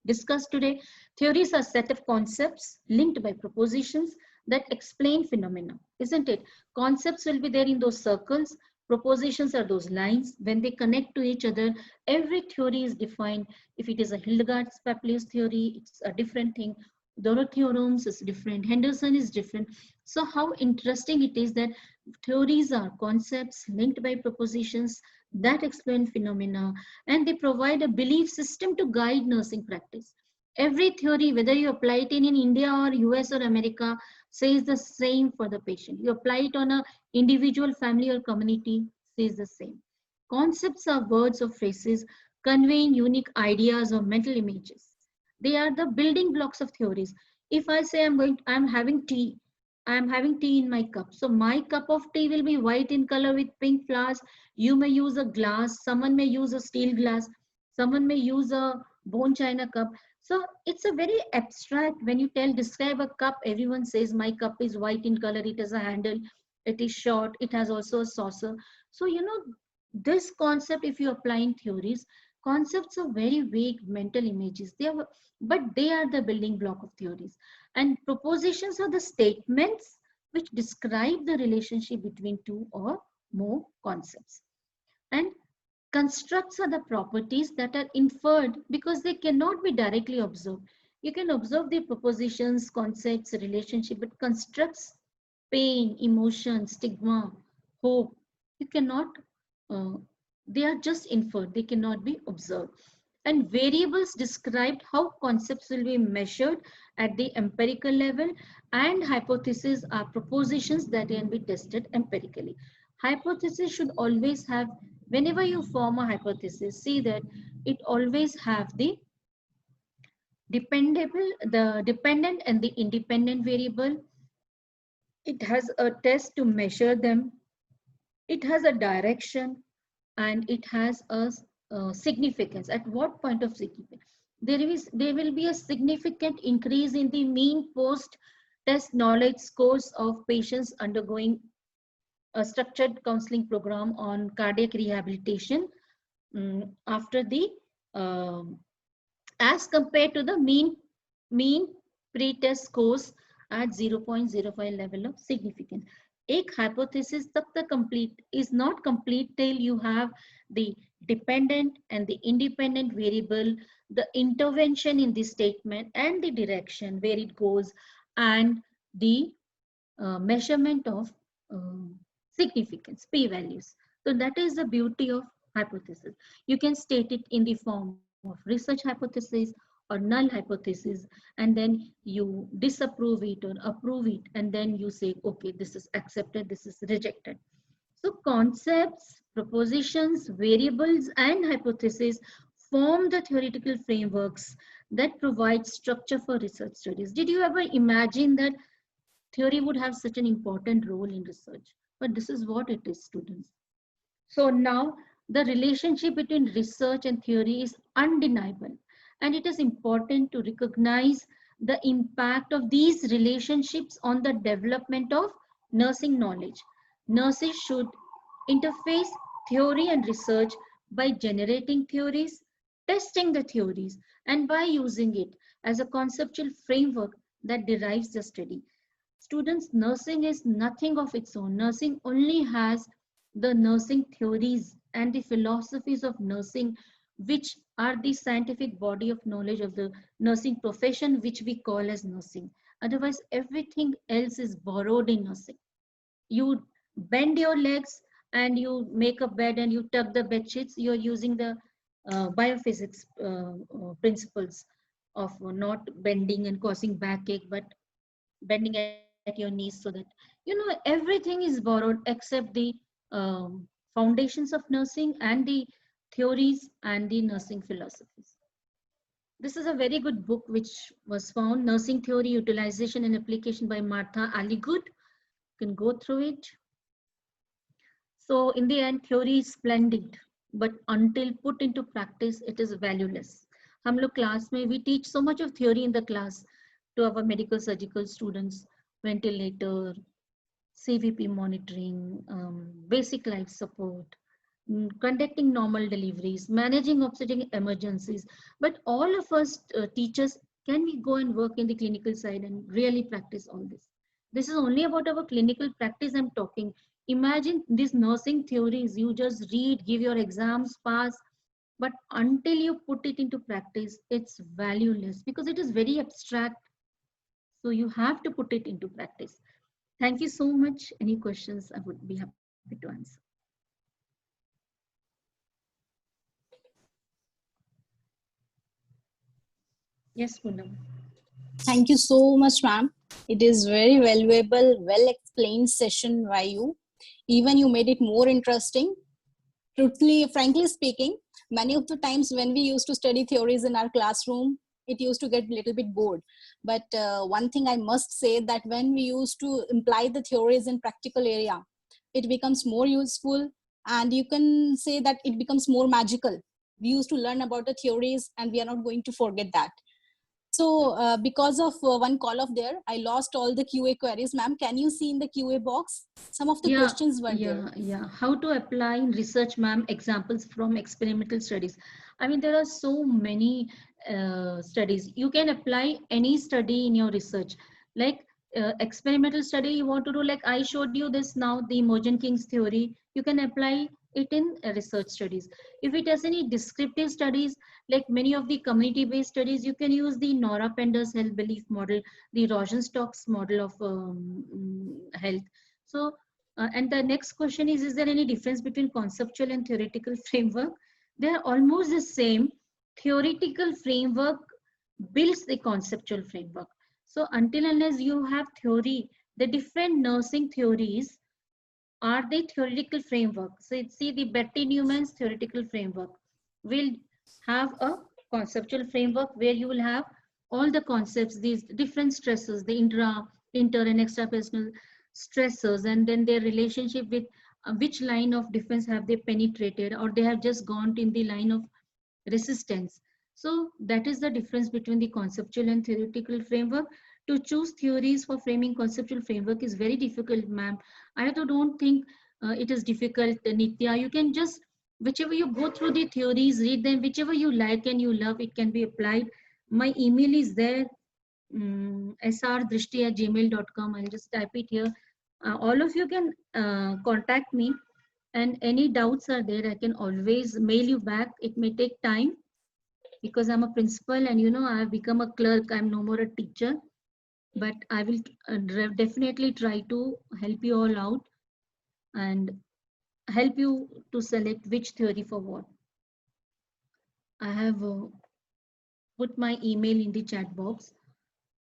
discussed today. Theories are set of concepts linked by propositions that explain phenomena, isn't it? Concepts will be there in those circles. Propositions are those lines. When they connect to each other, every theory is defined. If it is a Hildegard's Papulius theory, it's a different thing. Dorothy theorems is different. Henderson is different. So how interesting it is that theories are concepts linked by propositions that explain phenomena, and they provide a belief system to guide nursing practice. Every theory, whether you apply it in India or US or America, says the same for the patient. You apply it on a individual, family or community, says the same. Concepts are words or phrases conveying unique ideas or mental images. They are the building blocks of theories. If I say I'm having tea in my cup. So my cup of tea will be white in color with pink flowers. You may use a glass. Someone may use a steel glass. Someone may use a bone china cup. So it's a very abstract. When you describe a cup, everyone says my cup is white in color. It has a handle. It is short. It has also a saucer. So, you know, this concept, if you apply in theories, concepts are very vague mental images. But they are the building block of theories. And propositions are the statements which describe the relationship between two or more concepts. And constructs are the properties that are inferred because they cannot be directly observed. You can observe the propositions, concepts, relationship, but constructs, pain, emotion, stigma, hope, you cannot, they are just inferred, they cannot be observed. And variables described how concepts will be measured at the empirical level, and hypotheses are propositions that can be tested empirically. Hypothesis should always have, whenever you form a hypothesis, see that it always have the the dependent and the independent variable. It has a test to measure them. It has a direction, and it has a significance. At what point of significance? There will be a significant increase in the mean post test knowledge scores of patients undergoing a structured counseling program on cardiac rehabilitation after the um, as compared to the mean pre-test scores at 0.05 level of significance. एक hypothesis तब तक complete is not complete till you have the dependent and the independent variable, the intervention in the statement and the direction where it goes, and the measurement of significance, p-values. So that is the beauty of hypothesis. You can state it in the form of research hypothesis or null hypothesis, and then you disapprove it or approve it, and then you say, okay, this is accepted, this is rejected. So concepts, propositions, variables, and hypotheses form the theoretical frameworks that provide structure for research studies. Did you ever imagine that theory would have such an important role in research? But this is what it is, students. So now the relationship between research and theory is undeniable, and it is important to recognize the impact of these relationships on the development of nursing knowledge. Nurses should interface theory and research by generating theories, testing the theories, and by using it as a conceptual framework that derives the study. Students, nursing is nothing of its own. Nursing only has the nursing theories and the philosophies of nursing, which are the scientific body of knowledge of the nursing profession, which we call as nursing. Otherwise, everything else is borrowed in nursing. You bend your legs and you make a bed and you tuck the bed sheets. You're using the biophysics principles of not bending and causing backache, but bending at your knees, so that everything is borrowed except the foundations of nursing and the theories and the nursing philosophies. This is a very good book which was found, Nursing Theory, Utilization and Application by Martha Aligood. You can go through it. So in the end, theory is splendid, but until put into practice, it is valueless. हम लोग class में we teach so much of theory in the class to our medical surgical students, ventilator, CVP monitoring, basic life support, conducting normal deliveries, managing obstetric emergencies. But all of us teachers, can we go and work in the clinical side and really practice all this? This is only about our clinical practice I'm talking. Imagine these nursing theories, you just read, give your exams, pass, but until you put it into practice, it's valueless because it is very abstract. So you have to put it into practice. Thank you so much. Any questions, I would be happy to answer. Yes, Poonam. Thank you so much, ma'am. It is very valuable, well explained session by you. Even you made it more interesting. Truthfully, frankly speaking, many of the times when we used to study theories in our classroom, it used to get a little bit bored. But one thing I must say that when we used to imply the theories in practical area, it becomes more useful, and you can say that it becomes more magical. We used to learn about the theories and we are not going to forget that. So because of one call off there, I lost all the QA queries. Ma'am, can you see in the QA box? Some of the questions were there. Yeah. How to apply in research, ma'am, examples from experimental studies. I mean, there are so many studies. You can apply any study in your research. Like experimental study you want to do, like I showed you this now, the Imogen King's theory. You can apply it in research studies. If it has any descriptive studies, like many of the community-based studies, you can use the Nora Pender's health belief model, the Rosenstock's model of health. So, and the next question is there any difference between conceptual and theoretical framework? They are almost the same. Theoretical framework builds the conceptual framework. So until unless you have theory, the different nursing theories are the theoretical framework. So see, the Betty Newman's theoretical framework will have a conceptual framework where you will have all the concepts, these different stresses, the inter and extrapersonal stressors, and then their relationship with which line of defense have they penetrated, or they have just gone in the line of resistance. So that is the difference between the conceptual and theoretical framework. To choose theories for framing conceptual framework is very difficult, ma'am. I don't think it is difficult, Nitya. You can just, whichever you go through the theories, read them, whichever you like and you love, it can be applied. My email is there, srdrishti@gmail.com. I'll just type it here. All of you can contact me, and any doubts are there, I can always mail you back. It may take time because I'm a principal, and I have become a clerk. I'm no more a teacher, but I will definitely try to help you all out and help you to select which theory for what. I have put my email in the chat box.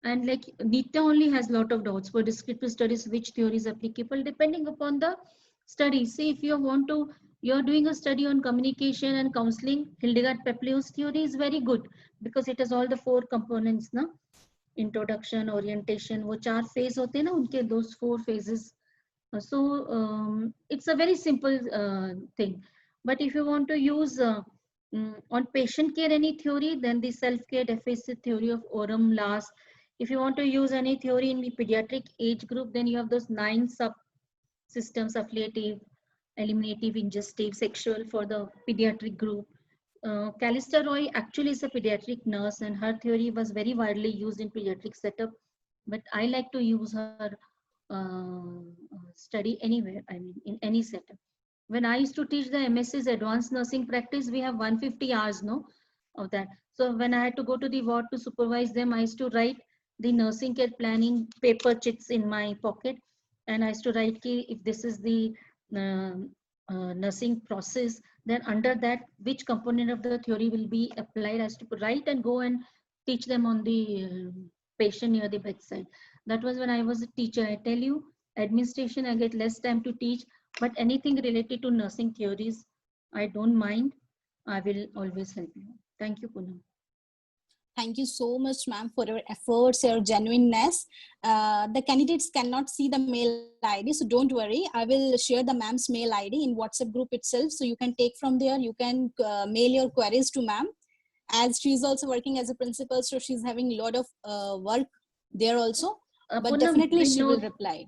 And like Nitya only has a lot of doubts for descriptive studies, which theory is applicable depending upon the study. Say if you're doing a study on communication and counseling, Hildegard Pepplew's theory is very good because it has all the 4 components, na? Introduction, orientation, वो 4 phase होते हैं ना, उनके those 4 phases. So it's a very simple thing. But if you want to use on patient care any theory, then the self-care deficit theory of Oram Lass. If you want to use any theory in the pediatric age group, then you have those 9 subsystems: affiliative, eliminative, ingestive, sexual for the pediatric group. Callista Roy actually is a pediatric nurse, and her theory was very widely used in pediatric setup. But I like to use her study anywhere, I mean, in any setup. When I used to teach the MSC's advanced nursing practice, we have 150 hours, no, of that. So when I had to go to the ward to supervise them, I used to write the nursing care planning paper chits in my pocket, and I used to write if this is the nursing process, then under that which component of the theory will be applied. I used to write and go and teach them on the patient near the bedside. That was when I was a teacher. I tell you, administration, I get less time to teach, but anything related to nursing theories, I don't mind. I will always help you. Thank you, Poonam. Thank you so much, ma'am, for your efforts, your genuineness. The candidates cannot see the mail ID, so don't worry. I will share the ma'am's mail ID in WhatsApp group itself, so you can take from there. You can mail your queries to ma'am, as she's also working as a principal, so she's having a lot of work there also. But Poonam, definitely Binod, she will reply.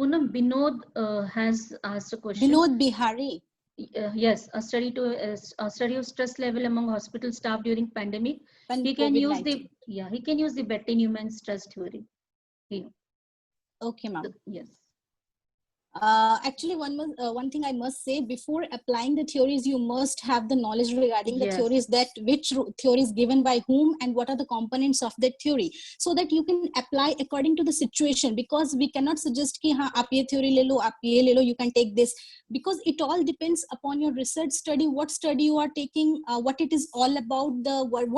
Poonam, Binod has asked a question. Binod Bihari. Yes, a study of stress level among hospital staff during pandemic. When He can use COVID-19. he can use the Betty-Newman stress theory here. Okay, ma'am. Yes. Actually, one thing I must say, before applying the theories, you must have the knowledge regarding the Yes. theories, that which theory is given by whom and what are the components of that theory, so that you can apply according to the situation. Because we cannot suggest ki हाँ आप ये theory ले लो, आप ये ले लो, you can take this, because it all depends upon your research study, what study you are taking, what it is all about,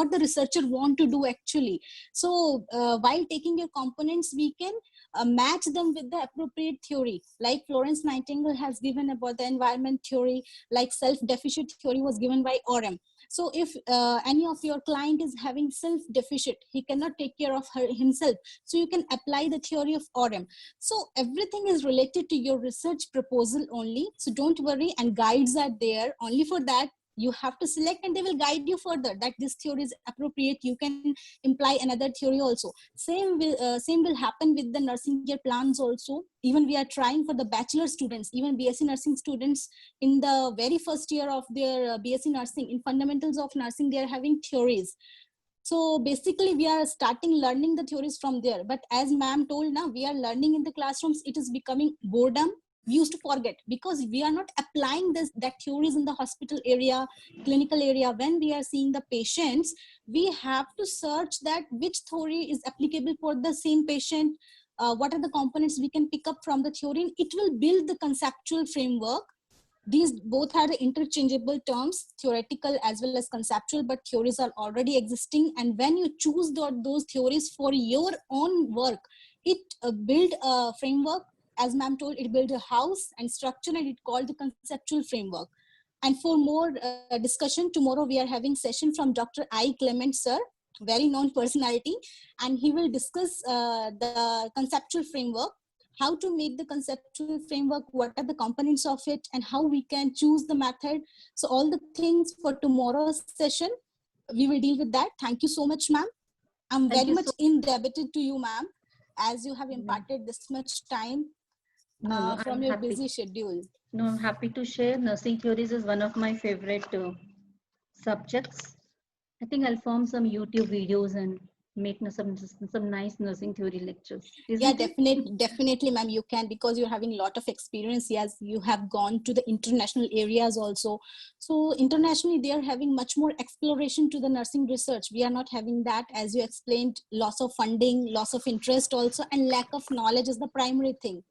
what the researcher want to do actually. So while taking your components, we can match them with the appropriate theory. Like Florence Nightingale has given about the environment theory, like self-deficit theory was given by Oram. So if any of your client is having self-deficit, he cannot take care of himself, so you can apply the theory of Oram. So everything is related to your research proposal only, so don't worry, and guides are there only for that. You have to select and they will guide you further that this theory is appropriate. You can imply another theory also. Same will happen with the nursing care plans also. Even we are trying for the bachelor students, even BSc nursing students, in the very first year of their BSc nursing, in fundamentals of nursing, they are having theories. So basically we are starting learning the theories from there. But as ma'am told, now we are learning in the classrooms, it is becoming boredom. We used to forget because we are not applying that theories in the hospital area, clinical area. When we are seeing the patients, we have to search that which theory is applicable for the same patient. What are the components we can pick up from the theory? It will build the conceptual framework. These both are the interchangeable terms, theoretical as well as conceptual, but theories are already existing. And when you choose those theories for your own work, it build a framework. As ma'am told, it built a house and structure, and it called the conceptual framework. And for more discussion, tomorrow we are having session from Dr. I. Clement sir. very known personality, and he will discuss the conceptual framework, how to make the conceptual framework, what are the components of it, and how we can choose the method. So all the things for tomorrow's session, we will deal with that. Thank you so much, ma'am. I'm Thank very you much so indebted to you, ma'am, as you have much. imparted this much time No, from I'm your happy. busy schedule. No, I'm happy to share. Nursing theories is one of my favorite subjects. I think I'll form some YouTube videos and make some nice nursing theory lectures, Yeah, isn't it? definitely, ma'am, you can, because you're having a lot of experience. Yes, you have gone to the international areas also. So internationally, they are having much more exploration to the nursing research. We are not having that. As you explained, loss of funding, loss of interest also, and lack of knowledge is the primary thing.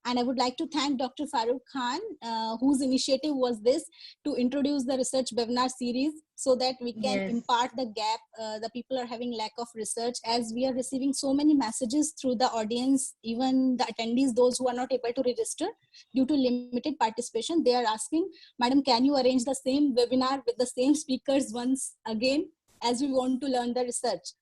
And I would like to thank Dr. Farooq Khan, whose initiative was this, to introduce the research webinar series so that we can Yes. impart the gap. The people are having lack of research, as we are receiving so many messages through the audience, even the attendees, those who are not able to register due to limited participation. They are asking, Madam, can you arrange the same webinar with the same speakers once again, as we want to learn the research.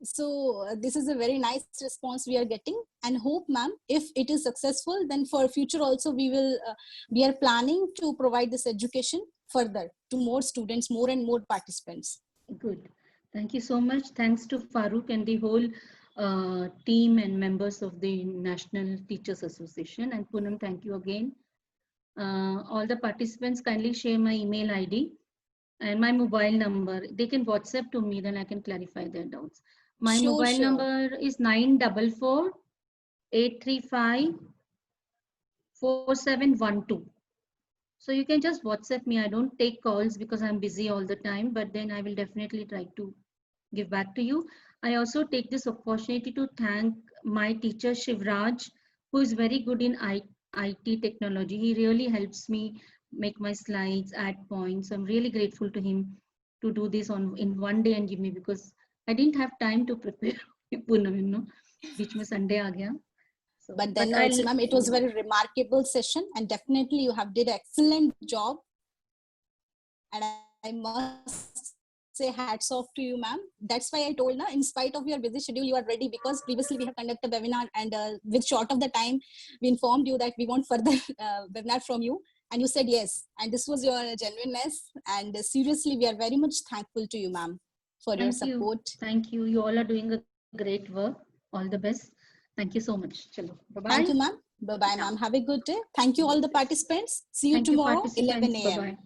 So this is a very nice response we are getting, and hope, ma'am, if it is successful, then for future also we are planning to provide this education further to more students, more and more participants. Good. Thank you so much. Thanks to Farooq and the whole team and members of the National Teachers Association. And Poonam, thank you again. All the participants kindly share my email ID and my mobile number. They can WhatsApp to me, then I can clarify their doubts. My Sure, mobile sure. number is 944 835 4712. So you can just WhatsApp me. I don't take calls because I'm busy all the time, but then I will definitely try to give back to you. I also take this opportunity to thank my teacher Shivraj, who is very good in IT technology. He really helps me make my slides, add points. I'm really grateful to him to do this in one day and give me, because I didn't have time to prepare. Poonam, बीच में Sunday आ गया. So, But then also, ma'am, it was a very remarkable session, and definitely you have did excellent job. And I must say hats off to you, ma'am. That's why I told, na, in spite of your busy schedule, you are ready, because previously we have conducted a webinar, and with short of the time, we informed you that we want further webinar from you. And you said yes. And this was your genuineness. And seriously, we are very much thankful to you, ma'am, for your support. Thank you. You all are doing a great work. All the best. Thank you so much. Chalo. Bye-bye. Thank you, ma'am. Bye-bye, ma'am. Have a good day. Thank you, all the participants. See you tomorrow, 11 a.m. Bye-bye.